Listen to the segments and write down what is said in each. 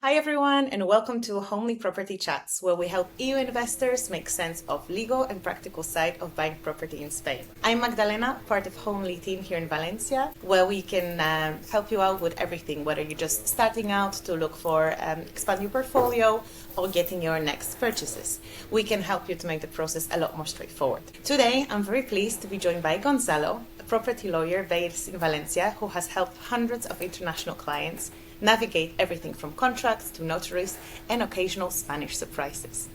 Hi everyone, and welcome to Homely Property Chats, where we help EU investors make sense of legal and practical side of buying property in Spain. I'm Magdalena, part of Homely team here in Valencia, where we can help you out with everything, whether you're just starting out to look for expand your portfolio or getting your next purchases. We can help you to make the process a lot more straightforward. Today, I'm very pleased to be joined by Gonzalo, a property lawyer based in Valencia, who has helped hundreds of international clients navigate everything from contracts to notaries and occasional Spanish surprises.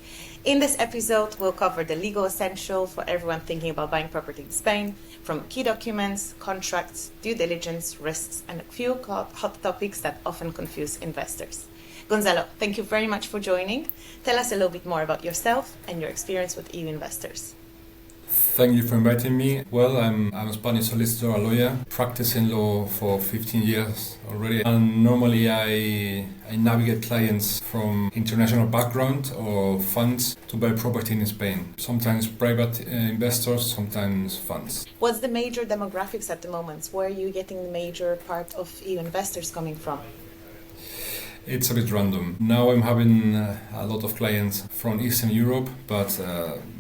In this episode, we'll cover the legal essential for everyone thinking about buying property in Spain, from key documents, contracts, due diligence, risks, and a few hot topics that often confuse investors. Gonzalo, thank you very much for joining. Tell us a little bit more about yourself and your experience with EU investors. Thank you for inviting me. Well, I'm a Spanish solicitor, a lawyer, practicing law for 15 years already. And normally I navigate clients from international background or funds to buy property in Spain. Sometimes private investors, sometimes funds. What's the major demographics at the moment? Where are you getting the major part of EU investors coming from? It's a bit random. Now I'm having a lot of clients from Eastern Europe, but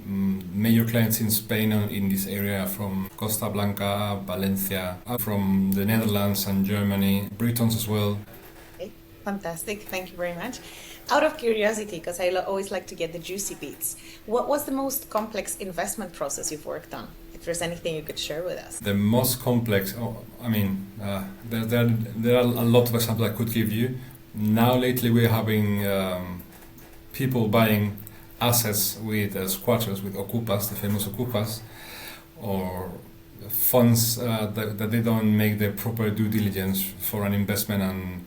major clients in Spain in this area from Costa Blanca, Valencia, from the Netherlands and Germany, Britons as well. Okay, fantastic. Thank you very much. Out of curiosity, because I always like to get the juicy bits, what was the most complex investment process you've worked on? If there's anything you could share with us. The most complex, there are a lot of examples I could give you. Now lately we're having people buying assets with squatters, with Okupas, the famous Okupas, or funds that they don't make the proper due diligence for an investment and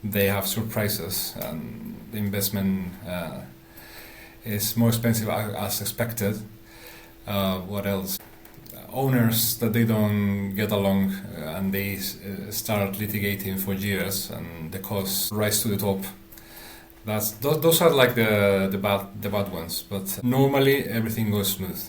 they have surprises and the investment is more expensive as expected. What else? Owners that they don't get along and they start litigating for years and the costs rise to the top. Those are like the bad ones, but normally everything goes smooth.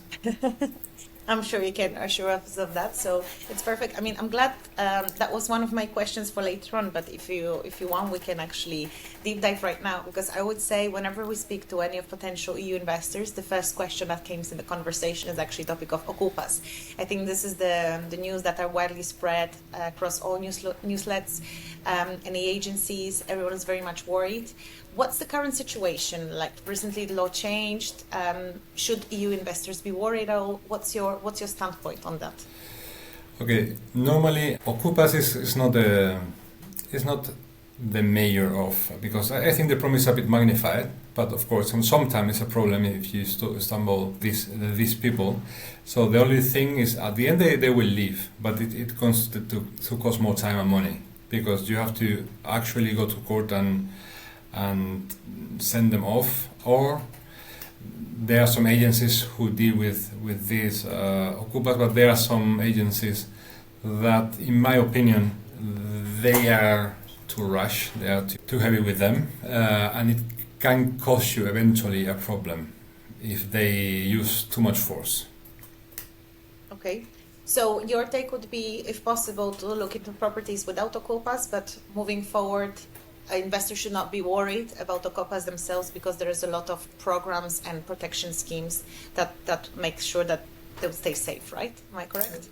I'm sure you can assure us of that, so it's perfect. I mean, I'm glad that was one of my questions for later on, but if you want, we can actually deep dive right now, because I would say whenever we speak to any of potential EU investors, the first question that comes in the conversation is actually the topic of Okupas. I think this is the news that are widely spread across all newsletters and the agencies. Everyone is very much worried. What's the current situation? Like, recently the law changed. Should EU investors be worried at all? What's your standpoint on that? Okay, normally Okupas is not the mayor of, because I think the problem is a bit magnified. But of course, sometimes it's a problem if you stumble these people. So the only thing is, at the end they will leave, but it comes to cost more time and money, because you have to actually go to court and send them off, or there are some agencies who deal with these Okupas, but there are some agencies that, in my opinion, they are too rush, they are too heavy with them, and it can cause you eventually a problem if they use too much force. Okay. So your take would be, if possible, to look into properties without Okupas, but moving forward, investors should not be worried about Okupas themselves, because there is a lot of programs and protection schemes that make sure that they'll stay safe, right? Am I correct?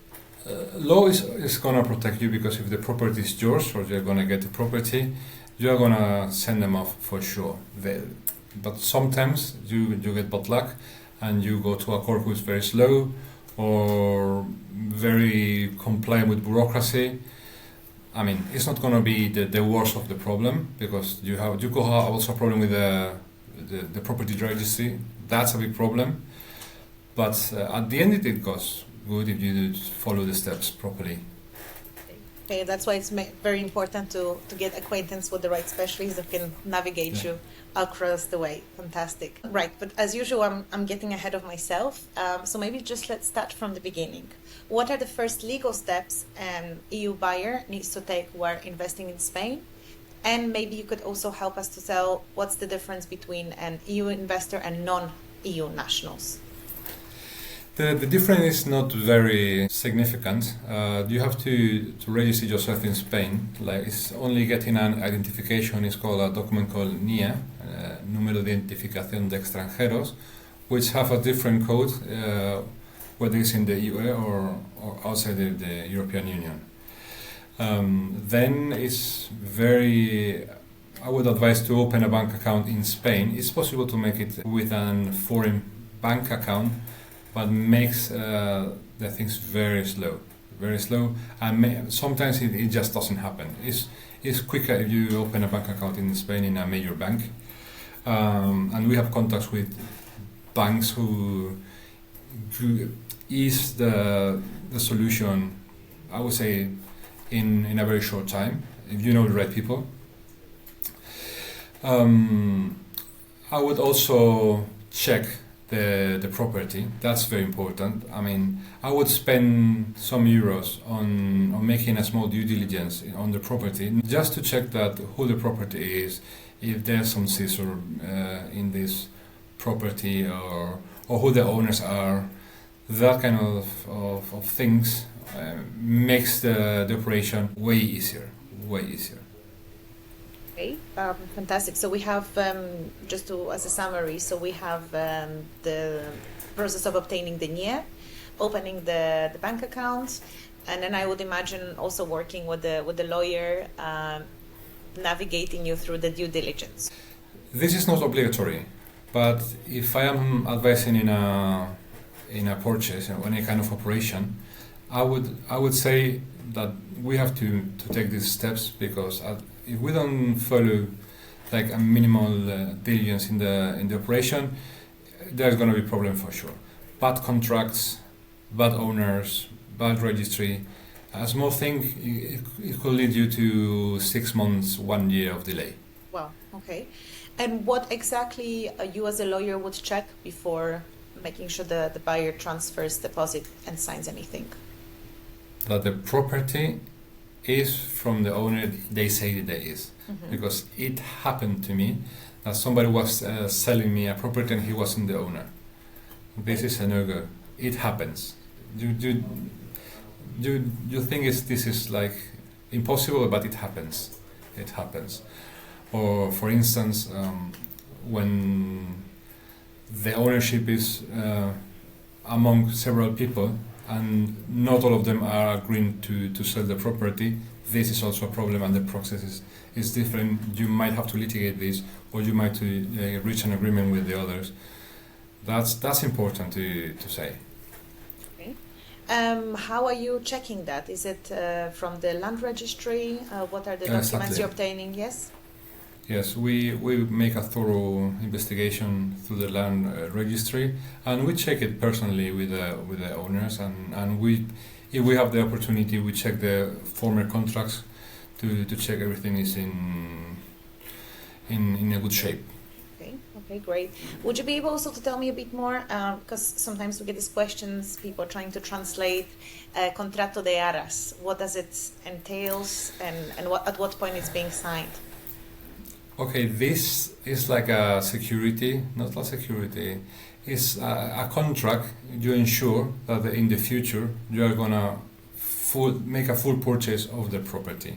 Law is going to protect you, because if the property is yours or you're going to get the property, you're going to send them off for sure. But sometimes you get bad luck and you go to a court who's very slow or very compliant with bureaucracy. I mean, it's not going to be the worst of the problem, because you could have also a problem with the property registry. That's a big problem. But at the end, it goes good if you follow the steps properly. Okay, that's why it's very important to get acquaintance with the right specialists that can navigate you across the way. Fantastic. Right, but as usual, I'm getting ahead of myself. So maybe just let's start from the beginning. What are the first legal steps an EU buyer needs to take while investing in Spain? And maybe you could also help us to tell what's the difference between an EU investor and non-EU nationals. The difference is not very significant. You have to register yourself in Spain. Like it's only getting an identification. It's called a document called NIE, Número de Identificación de Extranjeros, which have a different code whether it's in the EU or outside the European Union. Then it's very. I would advise to open a bank account in Spain. It's possible to make it with a foreign bank account, but makes the things very slow, and sometimes it just doesn't happen. It's quicker if you open a bank account in Spain in a major bank, and we have contacts with banks who ease the solution, I would say, in a very short time, if you know the right people. I would also check the property. That's very important. I mean, I would spend some euros on making a small due diligence on the property, just to check that who the property is, if there's some scissor in this property, or who the owners are. That kind of things makes the operation way easier. Okay, fantastic. So we have, just to as a summary, so we have the process of obtaining the NIE, opening the bank account, and then I would imagine also working with the lawyer, navigating you through the due diligence. This is not obligatory, but if I am advising in a purchase or any kind of operation, I would say that we have to take these steps, because if we don't follow like a minimal diligence in the operation, there's going to be problem for sure. Bad contracts, bad owners, bad registry. A small thing, it could lead you to 6 months, 1 year of delay. Wow. Okay. And what exactly you as a lawyer would check before making sure the buyer transfers deposit and signs anything? That the property is from the owner they say it is. Mm-hmm. Because it happened to me that somebody was selling me a property and he wasn't the owner. This is a no-go. It happens. You think this is like impossible, but it happens. It happens. Or for instance, when the ownership is among several people and not all of them are agreeing to sell the property, this is also a problem, and the process is different. You might have to litigate this, or you might reach an agreement with the others. That's important to say. Okay. How are you checking that? Is it from the land registry? What are the documents Exactly. you're obtaining? Yes? Yes, we make a thorough investigation through the land registry, and we check it personally with the owners, and we, if we have the opportunity, we check the former contracts to check everything is in a good shape. Okay, great. Would you be able also to tell me a bit more, because sometimes we get these questions, people are trying to translate Contrato de Arras. What does it entails, and at what point it's being signed? Okay, this is like a security, not a security. It's a contract. You ensure that in the future you are gonna make a full purchase of the property.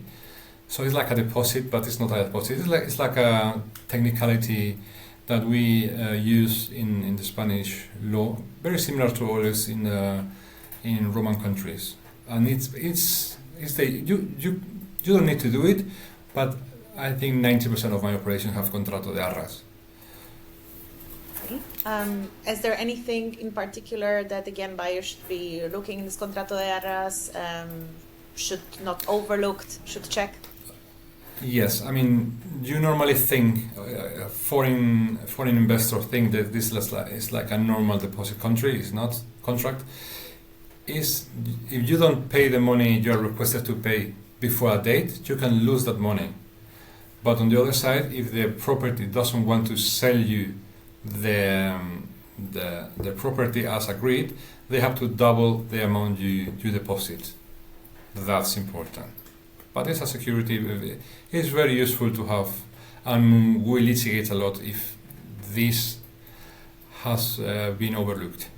So it's like a deposit, but it's not a deposit. It's like a technicality that we use in the Spanish law, very similar to others in Roman countries. And you don't need to do it, but I think 90% of my operations have Contrato de Arras. Okay. Is there anything in particular that, again, buyers should be looking in this Contrato de Arras, should not overlook, should check? Yes, I mean, you normally think, foreign investors think that this is like a normal deposit country. It's not contract. If you don't pay the money you are requested to pay before a date, you can lose that money. But on the other side, if the property doesn't want to sell you the property as agreed, they have to double the amount you deposit. That's important. But it's a security. It's very useful to have, and we litigate a lot if this has been overlooked.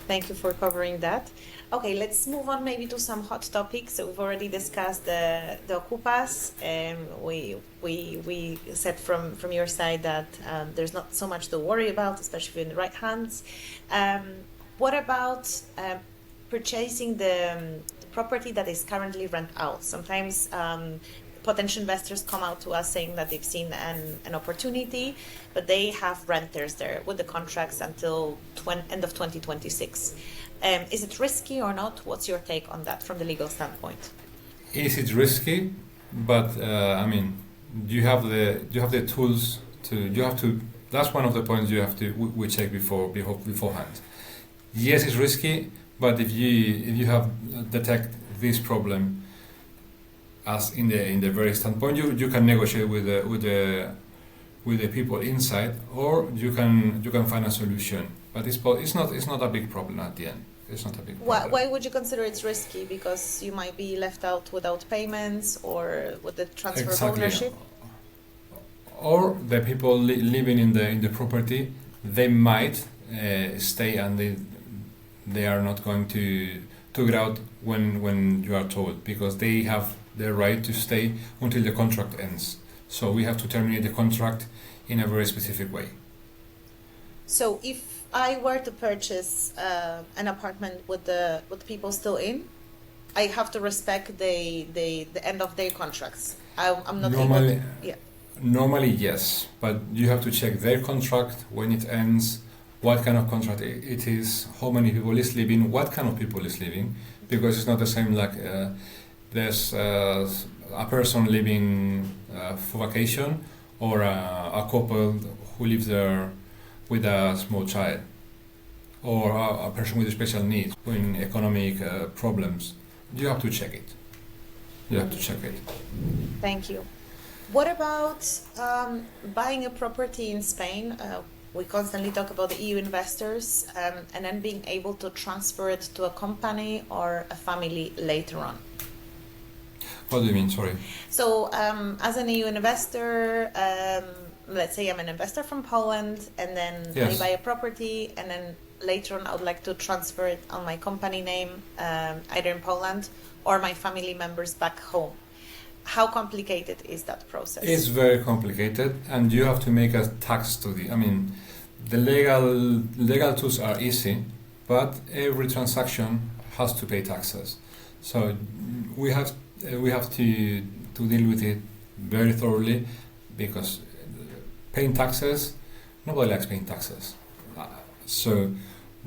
Thank you for covering that. Okay, let's move on maybe to some hot topics. So we've already discussed the Okupas, and we said from your side that there's not so much to worry about, especially if you're in the right hands. What about purchasing the property that is currently rent out? Sometimes potential investors come out to us saying that they've seen an opportunity, but they have renters there with the contracts until end of 2026. Is it risky or not? What's your take on that from the legal standpoint? Is it risky? But I mean, you have the tools to. That's one of the points you have to we check beforehand. Yes, it's risky, but if you have detect this problem as in the very standpoint, you can negotiate with the people inside, or you can find a solution. But it's not a big problem at the end. It's not a big problem. Why would you consider it's risky? Because you might be left out without payments, or with the transfer of ownership. Or the people living in the property, they might stay and they are not going to get out when you are told, because they have the right to stay until the contract ends. So we have to terminate the contract in a very specific way. So if I were to purchase an apartment with the people still in, I have to respect the end of their contracts. I'm not normally, able to, yeah. Normally, yes, but you have to check their contract, when it ends, what kind of contract it is, how many people is living, what kind of people is living, because it's not the same like there's a person living for vacation, or a couple who lives there with a small child, or a person with special needs, in economic problems. You have to check it. Thank you. What about buying a property in Spain? We constantly talk about the EU investors, and then being able to transfer it to a company or a family later on. What do you mean? Sorry. So, as an EU investor, let's say I'm an investor from Poland, and then Yes. I buy a property, and then later on I would like to transfer it on my company name, either in Poland or my family members back home. How complicated is that process? It's very complicated, and you have to make a tax study. I mean, the legal tools are easy, but every transaction has to pay taxes. So we have to deal with it very thoroughly, because paying taxes, nobody likes paying taxes. So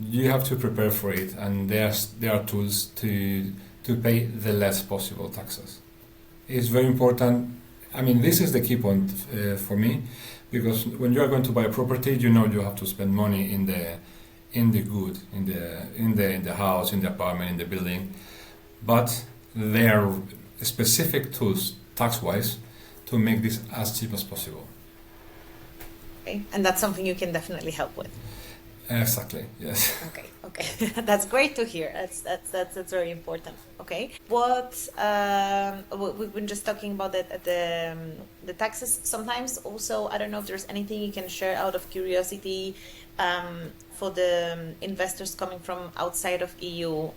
you have to prepare for it, and there are tools to pay the less possible taxes. It's very important. I mean, this is the key point for me, because when you are going to buy a property, you know you have to spend money in the good, in the house, in the apartment, in the building, but there are specific tools tax-wise to make this as cheap as possible. Okay, and that's something you can definitely help with. Exactly. Yes. Okay, that's great to hear. That's very important. Okay, what we've been just talking about the taxes. Sometimes also, I don't know if there's anything you can share out of curiosity for the investors coming from outside of EU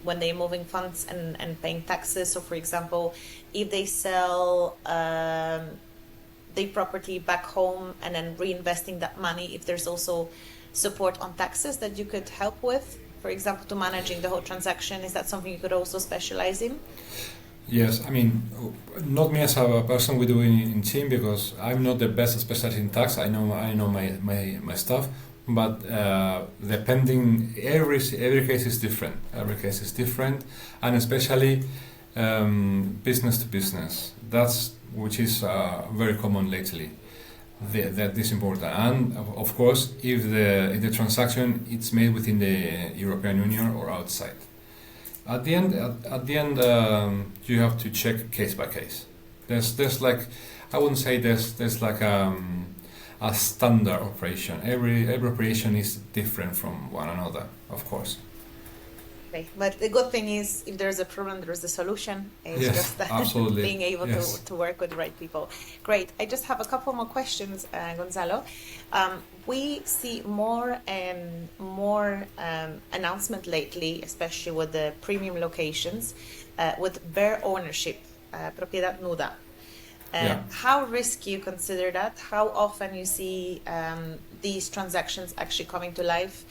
when they're moving funds and paying taxes. So, for example, if they sell their property back home and then reinvesting that money, if there's also support on taxes that you could help with, for example, to managing the whole transaction. Is that something you could also specialize in? Yes, I mean, not me as a person we do in team, because I'm not the best specialist in tax. I know my stuff, but depending, every case is different. Every case is different, and especially business to business. That's which is very common lately. That is important, and of course, if the transaction it's made within the European Union or outside. At the end, you have to check case by case. There's like, I wouldn't say there's like a standard operation. Every operation is different from one another, of course. Okay. But the good thing is, if there's a problem, there's a solution. It's Yes, just that absolutely. being able Yes. to work with the right people. Great. I just have a couple more questions, Gonzalo. We see more and more announcement lately, especially with the premium locations, with bare ownership, propiedad nuda. Yeah. How risky you consider that? How often you see these transactions actually coming to life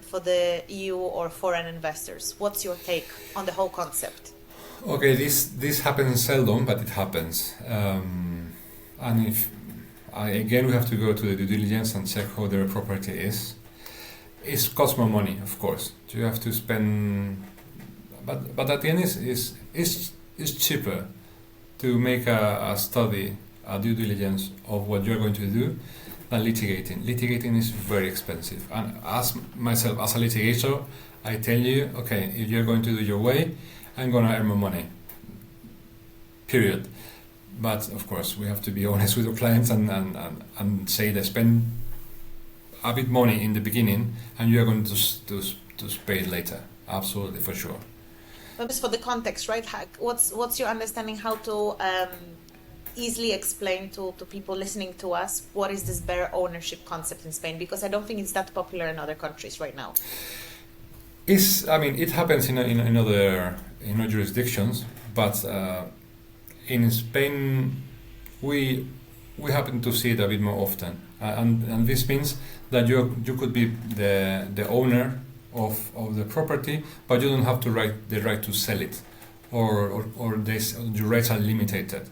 for the EU or foreign investors? What's your take on the whole concept? Okay, this happens seldom, but it happens. And if again, we have to go to the due diligence and check how their property is. It costs more money, of course. You have to spend, but at the end, it's cheaper to make a study, a due diligence of what you're going to do than litigating. Litigating is very expensive. And as myself, as a litigator, I tell you, okay, if you're going to do your way, I'm going to earn more money. Period. But of course, we have to be honest with our clients and say they spend a bit money in the beginning and you're going to pay it later. Absolutely, for sure. But just for the context, right? What's your understanding how to easily explain to people listening to us what is this bare ownership concept in Spain? Because I don't think it's that popular in other countries right now. It happens in other jurisdictions, but in Spain we happen to see it a bit more often, and this means that you could be the owner of the property, but you don't have the right to sell it, or your rights are limited.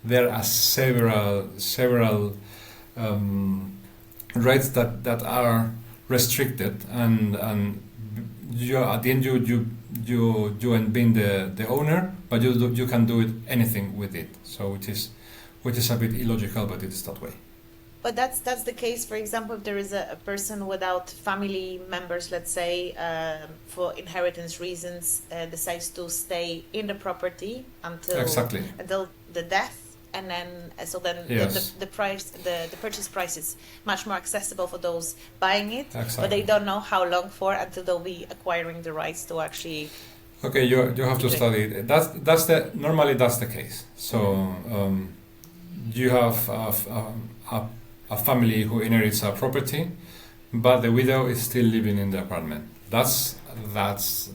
There are several rights that are restricted, and you at the end you end being the owner, but you can do anything with it. So which is a bit illogical, but it is that way. But that's the case, for example, if there is a person without family members, let's say, for inheritance reasons, decides to stay in the property until the death, and then Yes. the purchase price is much more accessible for those buying it, Exactly. but they don't know how long for until they'll be acquiring the rights to actually. Okay, you have to study it. Normally that's the case. So you have a family who inherits a property, but the widow is still living in the apartment. That's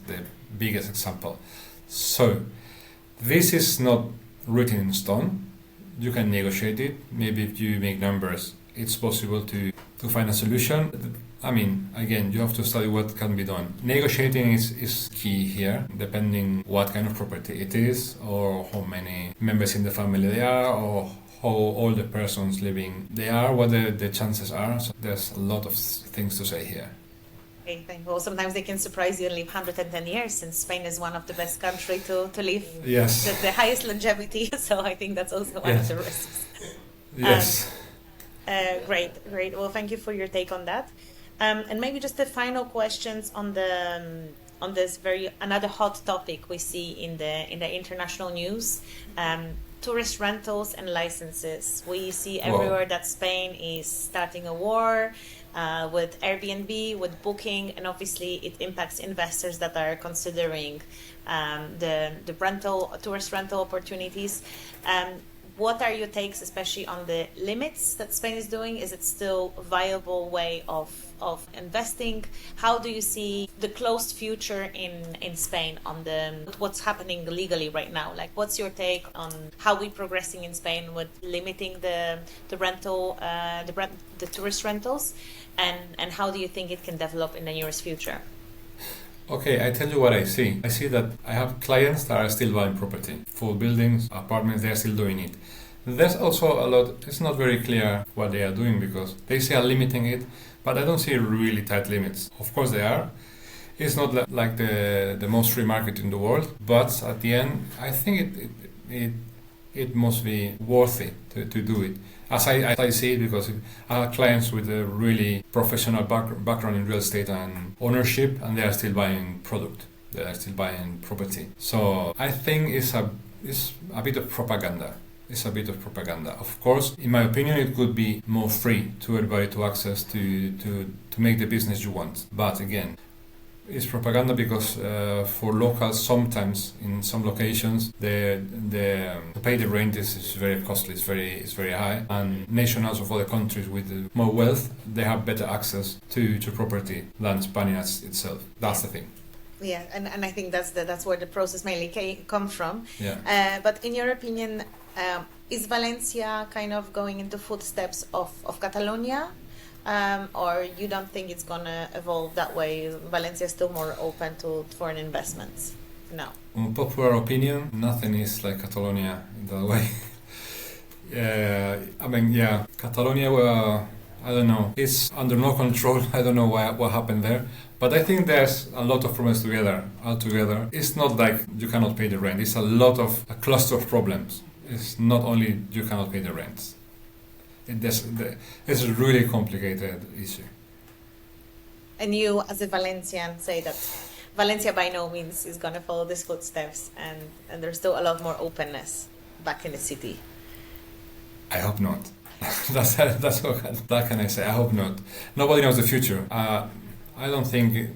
the biggest example. So this is not written in stone. You can negotiate it. Maybe if you make numbers, it's possible to find a solution. Again, you have to study what can be done. Negotiating is key here, depending what kind of property it is, or how many members in the family there are, or how old the persons living they are, what the chances are. So there's a lot of things to say here. Well, sometimes they can surprise you and live 110 years, since Spain is one of the best countries to live. Yes. The highest longevity, so I think that's also one of the risks. Yes. Great. Well, thank you for your take on that. And maybe just the final questions on this another hot topic we see in the international news. Tourist rentals and licenses. We see everywhere that Spain is starting a war with Airbnb, with Booking, and obviously it impacts investors that are considering the tourist rental opportunities. What are your takes, especially on the limits that Spain is doing? Is it still a viable way of investing? How do you see the close future in Spain on what's happening legally right now? Like, what's your take on how we're progressing in Spain with limiting the tourist rentals, and how do you think it can develop in the nearest future? Okay, I tell you what I see. I see that I have clients that are still buying property. Full buildings, apartments, they're still doing it. There's also a lot, it's not very clear what they are doing, because they say are limiting it, but I don't see really tight limits. Of course they are. It's not like the most free market in the world, but at the end, I think it must be worth it to do it. As I see it, because I have clients with a really professional background in real estate and ownership, and they are still buying product. They are still buying property. So I think it's a bit of propaganda. It's a bit of propaganda. Of course, in my opinion, it could be more free to everybody to access to make the business you want. But again, It's propaganda because for locals, sometimes in some locations, to pay the rent is very costly. It's very high, and nationals of other countries with more wealth, they have better access to property than Spaniards itself. That's the thing. Yeah, and I think that's where the process mainly comes from. Yeah. But in your opinion, is Valencia kind of going into footsteps of Catalonia? Or you don't think it's going to evolve that way? Valencia is still more open to foreign investments? No. In popular opinion, nothing is like Catalonia in that way. Catalonia, I don't know, it's under no control. I don't know what happened there. But I think there's a lot of problems altogether. It's not like you cannot pay the rent. It's a cluster of problems. It's not only you cannot pay the rent. It's a really complicated issue. And you, as a Valencian, say that Valencia by no means is going to follow these footsteps, and there's still a lot more openness back in the city. I hope not. That's what can I say. I hope not. Nobody knows the future. I don't think.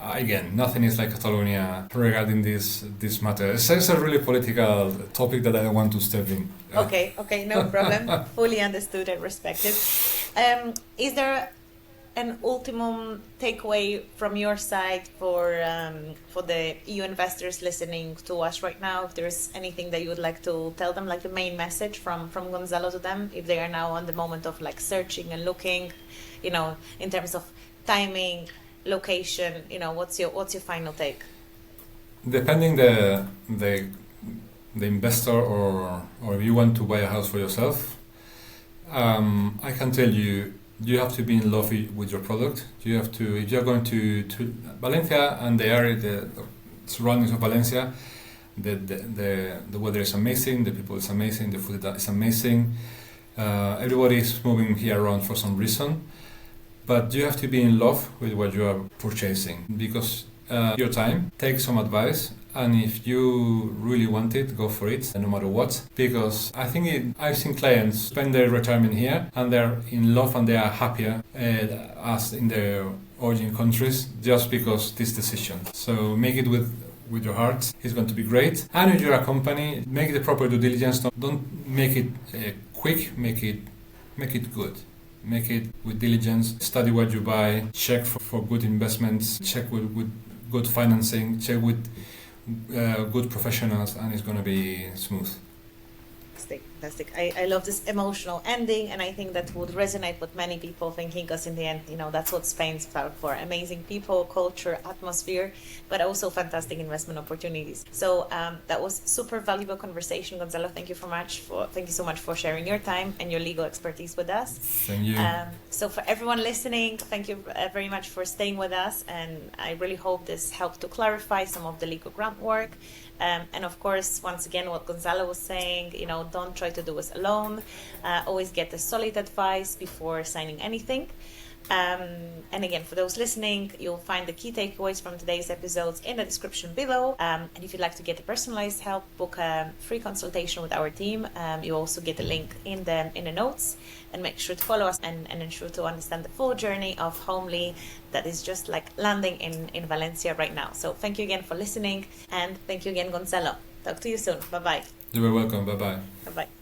Again, nothing is like Catalonia regarding this matter. It's a really political topic that I don't want to step in. Okay, no problem. Fully understood and respected. Is there an ultimum takeaway from your side for the EU investors listening to us right now? If there's anything that you would like to tell them, like the main message from Gonzalo to them, if they are now on the moment of like searching and looking, in terms of timing, location, what's your final take? Depending the investor or if you want to buy a house for yourself, I can tell you have to be in love with your product. You have to, if you're going to Valencia and the area, the surroundings of Valencia, the weather is amazing, the people is amazing, the food is amazing. Everybody is moving here around for some reason. But you have to be in love with what you are purchasing, because your time, take some advice, and if you really want it, go for it, no matter what. Because I've seen clients spend their retirement here, and they're in love and they are happier as in their origin countries, just because this decision. So make it with your heart. It's going to be great. And if you're a company, make the proper due diligence. Don't make it quick. Make it good. Make it with diligence, study what you buy, check for good investments, check with good financing, check with good professionals, and it's going to be smooth. Fantastic. I love this emotional ending, and I think that would resonate with many people thinking, because in the end, that's what Spain's proud for. Amazing people, culture, atmosphere, but also fantastic investment opportunities. So that was super valuable conversation, Gonzalo. Thank you so much for sharing your time and your legal expertise with us. Thank you. So for everyone listening, thank you very much for staying with us, and I really hope this helped to clarify some of the legal groundwork. And of course, once again, what Gonzalo was saying, don't try to do this alone. Always get the solid advice before signing anything. And again, for those listening, you'll find the key takeaways from today's episodes in the description below. And if you'd like to get a personalized help, book a free consultation with our team. You also get a link in the notes. And make sure to follow us and ensure to understand the full journey of Homely that is just like landing in Valencia right now. So thank you again for listening, and thank you again, Gonzalo. Talk to you soon. Bye-bye. You are welcome. Bye-bye. Bye-bye.